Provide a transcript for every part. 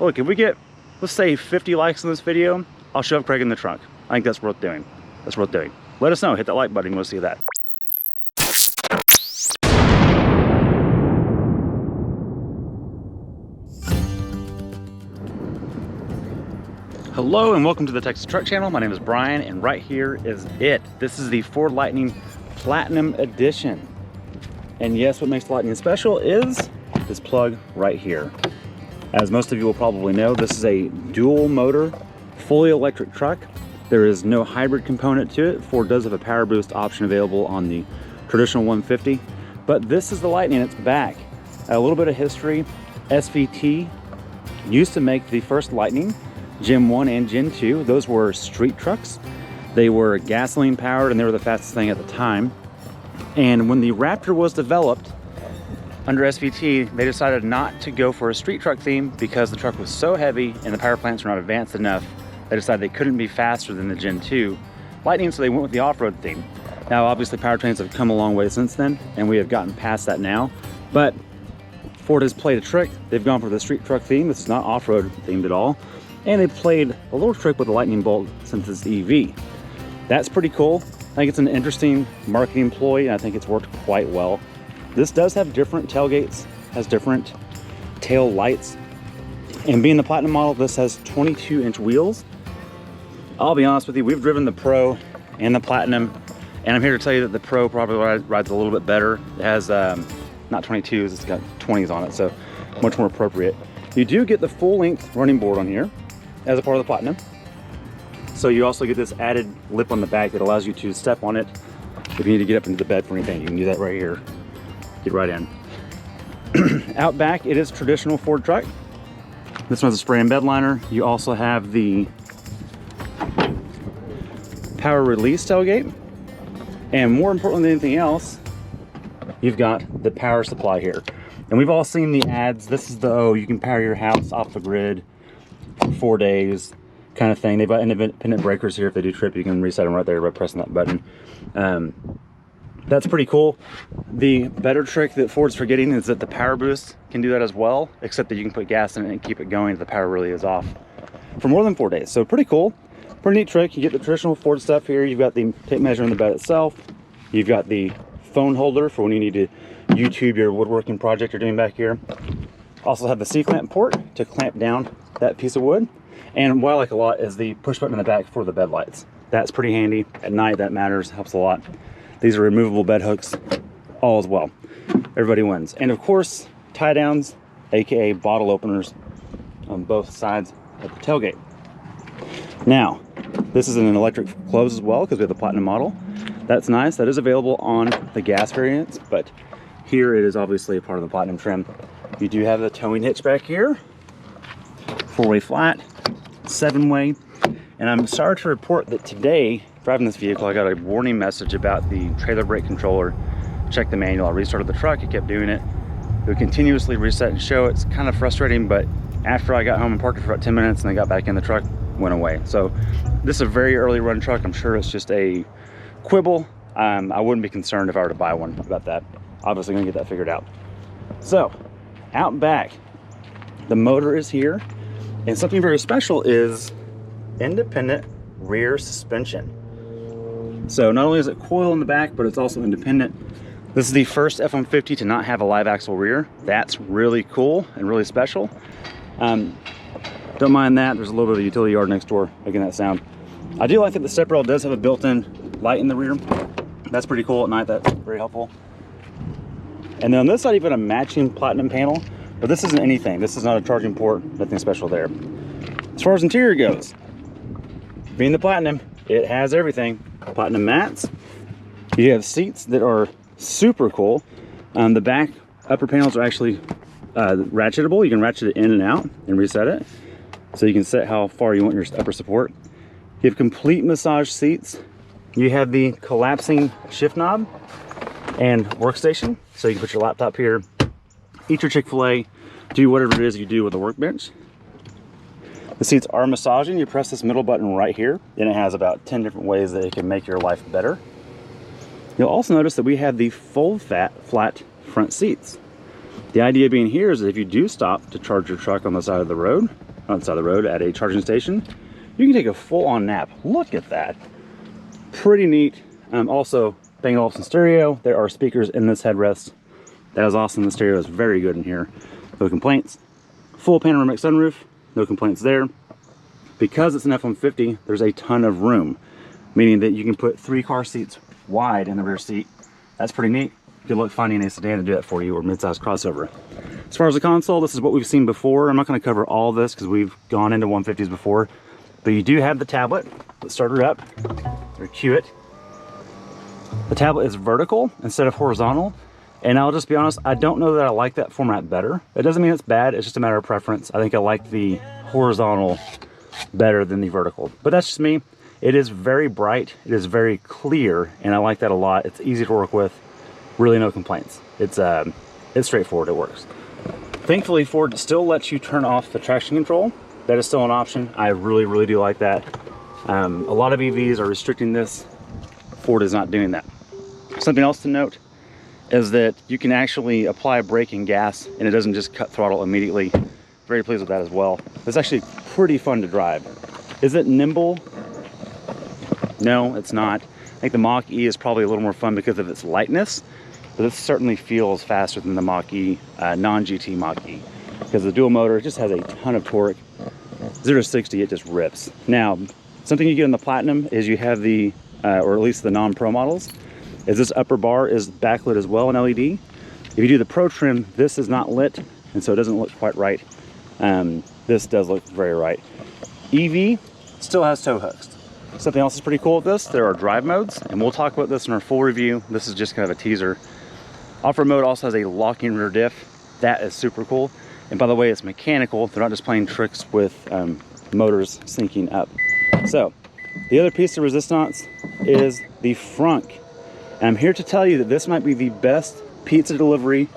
Look, if we get, let's say 50 likes on this video, I'll shove Craig in the trunk. I think that's worth doing. That's worth doing. Let us know, hit that like button, we'll see that. Hello and welcome to the Texas Truck Channel. My name is Brian and right here is it. This is the Ford Lightning Platinum Edition. And yes, what makes the Lightning special is this plug right here. As most of you will probably know, this is a dual motor, fully electric truck. There is no hybrid component to it. Ford does have a power boost option available on the traditional 150, but this is the Lightning, it's back. A little bit of history. SVT used to make the first Lightning, Gen 1 and Gen 2. Those were street trucks. They were gasoline powered and they were the fastest thing at the time. And when the Raptor was developed under SVT, they decided not to go for a street truck theme because the truck was so heavy and the power plants were not advanced enough. They decided they couldn't be faster than the Gen 2 Lightning, so they went with the off-road theme. Now, obviously, powertrains have come a long way since then, and we have gotten past that now. But Ford has played a trick. They've gone for the street truck theme. This is not off-road themed at all. And they played a little trick with the Lightning Bolt since it's EV. That's pretty cool. I think it's an interesting marketing ploy, and I think it's worked quite well. This does have different tailgates, has different tail lights. And being the Platinum model, this has 22-inch wheels. I'll be honest with you, we've driven the Pro and the Platinum, and I'm here to tell you that the Pro probably rides a little bit better. It has not 22s, it's got 20s on it, so much more appropriate. You do get the full-length running board on here as a part of the Platinum. So you also get this added lip on the back that allows you to step on it if you need to get up into the bed for anything. You can do that right here. Get right in. Out back, it is traditional Ford truck. This one's a spray and bed liner. You also have the power release tailgate. And more importantly than anything else, you've got the power supply here. And we've all seen the ads. This is the, oh, you can power your house off the grid for 4 days kind of thing. They've got independent breakers here. If they do trip, you can reset them right there by pressing that button. That's pretty cool. The better trick that Ford's forgetting is that the power boost can do that as well, except that you can put gas in it and keep it going if the power really is off for more than 4 days. So pretty cool. Pretty neat trick. You get the traditional Ford stuff here. You've got the tape measure in the bed itself. You've got the phone holder for when you need to YouTube your woodworking project you're doing back here. Also have the C-clamp port to clamp down that piece of wood. And what I like a lot is the push button in the back for the bed lights. That's pretty handy. At night, that matters, helps a lot. These are removable bed hooks, all as well. Everybody wins. And of course, tie downs, AKA bottle openers on both sides of the tailgate. Now, this is an electric close as well because we have the Platinum model. That's nice. That is available on the gas variants, but here it is obviously a part of the Platinum trim. You do have the towing hitch back here, 4-way flat, 7-way. And I'm sorry to report that today, driving this vehicle, I got a warning message about the trailer brake controller. Check the manual. I restarted the truck, it kept doing it. It would continuously reset and show. It's kind of frustrating, but after I got home and parked it for about 10 minutes and I got back in the truck, went away. So this is a very early run truck. I'm sure it's just a quibble. I wouldn't be concerned if I were to buy one about that. Obviously gonna get that figured out. So out back, the motor is here, and something very special is independent rear suspension. So not only is it coil in the back, but it's also independent. This is the first F-150 to not have a live axle rear. That's really cool and really special. Don't mind that. There's a little bit of a utility yard next door making that sound. I do like that the step rail does have a built-in light in the rear. That's pretty cool at night. That's very helpful. And then on this side, you've got a matching Platinum panel, but this isn't anything. This is not a charging port, nothing special there. As far as interior goes, being the Platinum, it has everything. Platinum mats. You have seats that are super cool. The back upper panels are actually ratchetable. You can ratchet it in and out and reset it. So you can set how far you want your upper support. You have complete massage seats. You have the collapsing shift knob and workstation. So you can put your laptop here, eat your Chick-fil-A, do whatever it is you do with the workbench. The seats are massaging. You press this middle button right here, and it has about 10 different ways that it can make your life better. You'll also notice that we have the full flat front seats. The idea being here is that if you do stop to charge your truck on the side of the road, on the side of the road at a charging station. You can take a full-on nap. Look at that. Pretty neat. Also, Bang & Olufsen stereo. There are speakers in this headrest. That is awesome. The stereo is very good in here. No complaints. Full panoramic sunroof. No complaints there. Because it's an F-150, there's a ton of room, meaning that you can put 3 car seats wide in the rear seat. That's pretty neat. Good luck finding a sedan to do that for you, or mid-size crossover. As far as the console, this is what we've seen before. I'm not going to cover all this because we've gone into 150s before, but you do have the tablet. Let's start her up, or cue it. The tablet is vertical instead of horizontal, and I'll just be honest, I don't know that I like that format better. It doesn't mean it's bad, it's just a matter of preference. I think I like the horizontal better than the vertical, but that's just me. It is very bright, it is very clear, and I like that a lot. It's easy to work with, really no complaints. It's straightforward, it works. Thankfully, Ford still lets you turn off the traction control. That is still an option. I really do like that. A lot of EVs are restricting this. Ford is not doing that. Something else to note is that you can actually apply a brake and gas and it doesn't just cut throttle immediately. Very pleased with that as well. It's actually pretty fun to drive. Is it nimble? No, it's not. I think the Mach-E is probably a little more fun because of its lightness, but it certainly feels faster than the Mach-E, non-GT Mach-E, because the dual motor just has a ton of torque. 0 to 60, it just rips. Now, something you get in the Platinum is you have the, or at least the non-Pro models, is this upper bar is backlit as well in LED. If you do the Pro trim, this is not lit, and so it doesn't look quite right. This does look very right. EV still has tow hooks. Something else is pretty cool with this, there are drive modes, and we'll talk about this in our full review. This is just kind of a teaser. Off-road mode also has a locking rear diff. That is super cool. And by the way, it's mechanical. They're not just playing tricks with motors syncing up. So, the other piece of resistance is the Frunk. And I'm here to tell you that this might be the best pizza delivery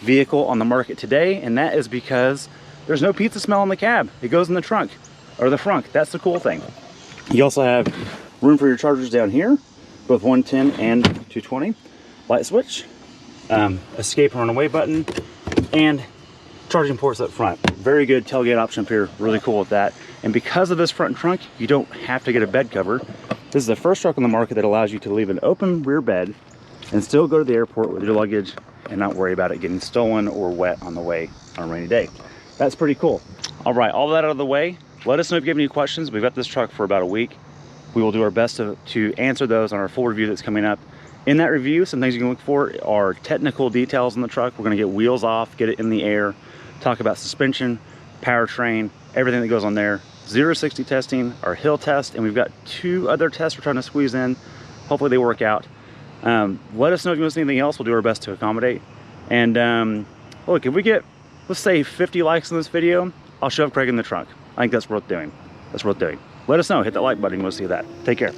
vehicle on the market today, and that is because there's no pizza smell in the cab. It goes in the trunk, or the Frunk. That's the cool thing. You also have room for your chargers down here, both 110 and 220. Light switch, escape and run away button, and charging ports up front. Very good tailgate option up here, really cool with that. And because of this front trunk, you don't have to get a bed cover. This is the first truck on the market that allows you to leave an open rear bed and still go to the airport with your luggage and not worry about it getting stolen or wet on the way on a rainy day. That's pretty cool. All right, all that out of the way, let us know if you have any questions. We've got this truck for about a week. We will do our best to answer those on our full review that's coming up. In that review, some things you can look for are technical details on the truck. We're gonna get wheels off, get it in the air, talk about suspension, powertrain, everything that goes on there. 0 to 60 testing, our hill test, and we've got 2 other tests we're trying to squeeze in. Hopefully they work out. Let us know if you want anything else. We'll do our best to accommodate. And look, if we get, let's say 50 likes on this video, I'll shove Craig in the trunk. I think that's worth doing. That's worth doing. Let us know. Hit that like button. We'll see that. Take care.